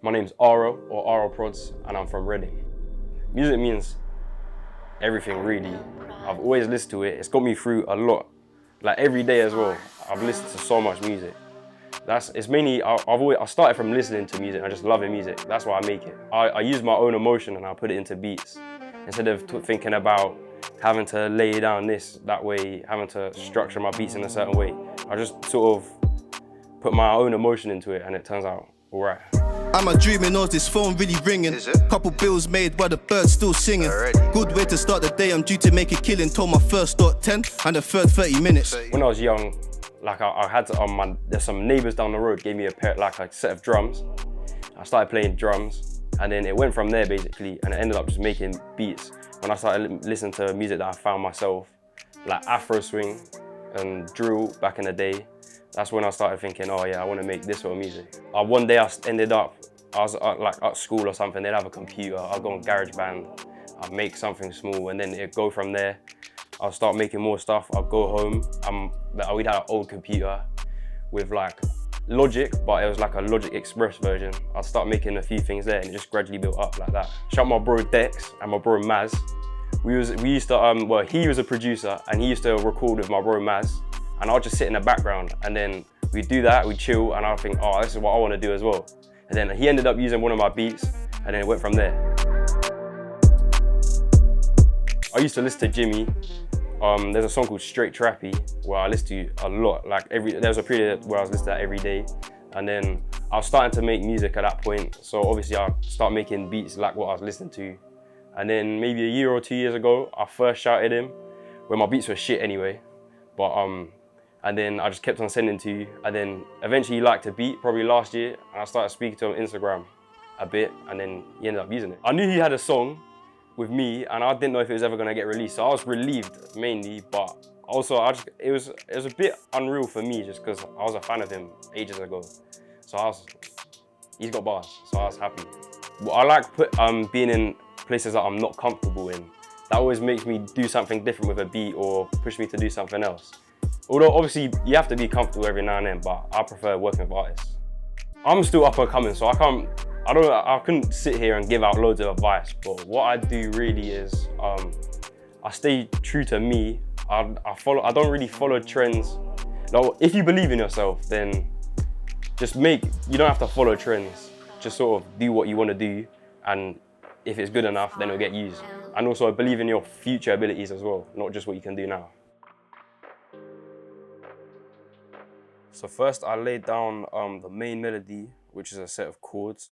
My name's RL, or RL Prodz, and I'm from Reading. Music means everything, really. I've always listened to it. It's got me through a lot. Like every day as well, I've listened to so much music. It's mainly, I started from listening to music and just loving music. That's why I make it. I use my own emotion and I put it into beats. Instead of thinking about having to lay down this, that way, having to structure my beats in a certain way. I just sort of put my own emotion into it and it turns out all right. Am I dreaming or is this phone really ringing? Couple bills made while the birds still singing. Good way to start the day, I'm due to make a killing. Told my first start 10 and the third 30 minutes. When I was young, like I had to, there's some neighbours down the road gave me a set of drums. I started playing drums and then it went from there basically, and it ended up just making beats. When I started listening to music that I found myself, like Afro swing and drill back in the day, that's when I started thinking, oh yeah, I want to make this sort of music. One day I was like at school or something, they'd have a computer, I'd go on GarageBand, I'd make something small and then it'd go from there. I'll start making more stuff, I'll go home, we'd had an old computer with like Logic, but it was like a Logic Express version. I'd start making a few things there and it just gradually built up like that. Shout out my bro Dex and my bro Maz. We used to, well, he was a producer and he used to record with my bro Maz, and I'll just sit in the background and then we'd do that, we'd chill, and I'll think, oh, this is what I want to do as well. And then he ended up using one of my beats and then it went from there. I used to listen to Jimmy. There's a song called Straight Trappy where I listen to a lot. There was a period where I was listening to that every day. And then I was starting to make music at that point. So obviously I started making beats like what I was listening to. And then maybe a year or 2 years ago, I first shouted him, where my beats were shit anyway. But and then I just kept on sending to you. And then eventually he liked a beat, probably last year. And I started speaking to him on Instagram a bit, and then he ended up using it. I knew he had a song with me, and I didn't know if it was ever gonna get released. So I was relieved mainly, but also it was a bit unreal for me just because I was a fan of him ages ago. So he's got bars, so I was happy. I like being in places that I'm not comfortable in. That always makes me do something different with a beat or push me to do something else. Although obviously you have to be comfortable every now and then, but I prefer working with artists. I'm still up and coming, so I couldn't sit here and give out loads of advice, but what I do really is I stay true to me. I don't really follow trends. Now, if you believe in yourself, then you don't have to follow trends. Just sort of do what you want to do, and if it's good enough, then it'll get used. And also believe in your future abilities as well, not just what you can do now. So first I laid down the main melody, which is a set of chords.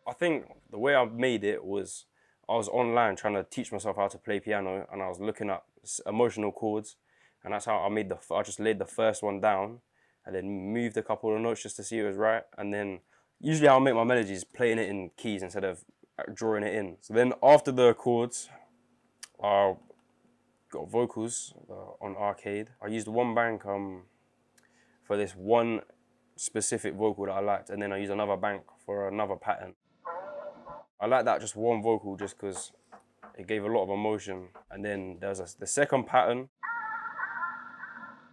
I think the way I made it was, I was online trying to teach myself how to play piano, and I was looking up emotional chords, and that's how I just laid the first one down and then moved a couple of notes just to see it was right. And then usually I'll make my melodies playing it in keys instead of drawing it in. So then after the chords, I got vocals on Arcade. I used one bank for this one specific vocal that I liked, and then I used another bank for another pattern. I like that just one vocal just because it gave a lot of emotion. And then there's the second pattern.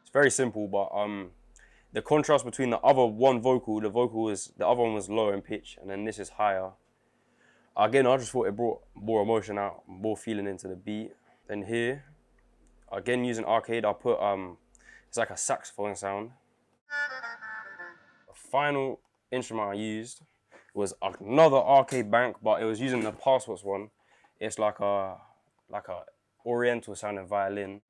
It's very simple, but the contrast between the other one vocal, the other one was lower in pitch, and then this is higher. Again, I just thought it brought more emotion out, more feeling into the beat. Then here, again using Arcade, I put it's like a saxophone sound. The final instrument I used was another Arcade bank, but it was using the Passports one. It's like a oriental sounding violin.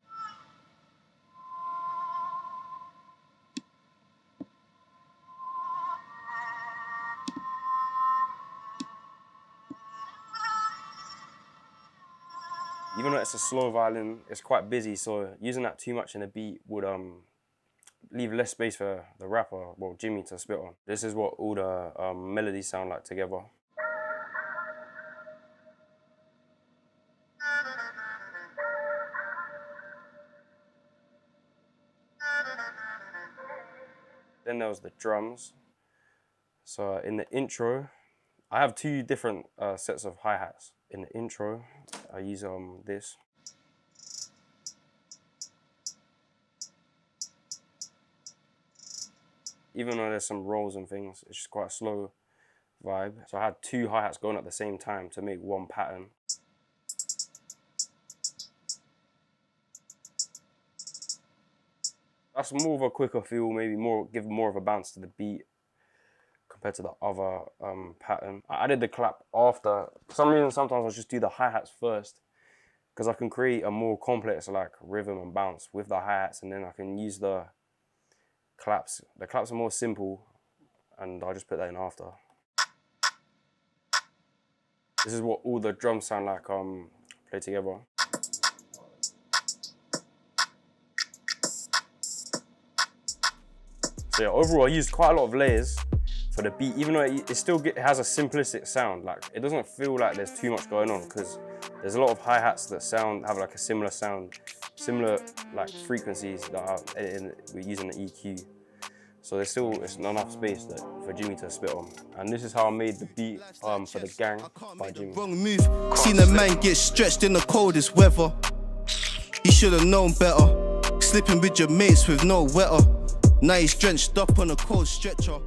Even though it's a slow violin, it's quite busy, so using that too much in a beat would leave less space for the rapper, well, Jimmy, to spit on. This is what all the melodies sound like together. Then there was the drums. So in the intro, I have two different sets of hi-hats. In the intro, I use this. Even though there's some rolls and things, it's just quite a slow vibe. So I had 2 hi-hats going at the same time to make one pattern. That's more of a quicker feel, maybe give more of a bounce to the beat compared to the other pattern. I added the clap after. For some reason, sometimes I just do the hi-hats first because I can create a more complex like rhythm and bounce with the hi-hats, and then I can use the claps. The claps are more simple, and I just put that in after. This is what all the drums sound like played together. So yeah, overall I used quite a lot of layers for the beat, even though it still has a simplistic sound. Like, it doesn't feel like there's too much going on because there's a lot of hi-hats that have like a similar sound, similar like frequencies that we're using the EQ. So it's not enough space for Jimmy to spit on. And this is how I made the beat for The Gang by Jimmy. Wrong move. Seen a man get stretched in the coldest weather. He should have known better. Slipping with your mates with no wetter. Now he's drenched up on a cold stretcher.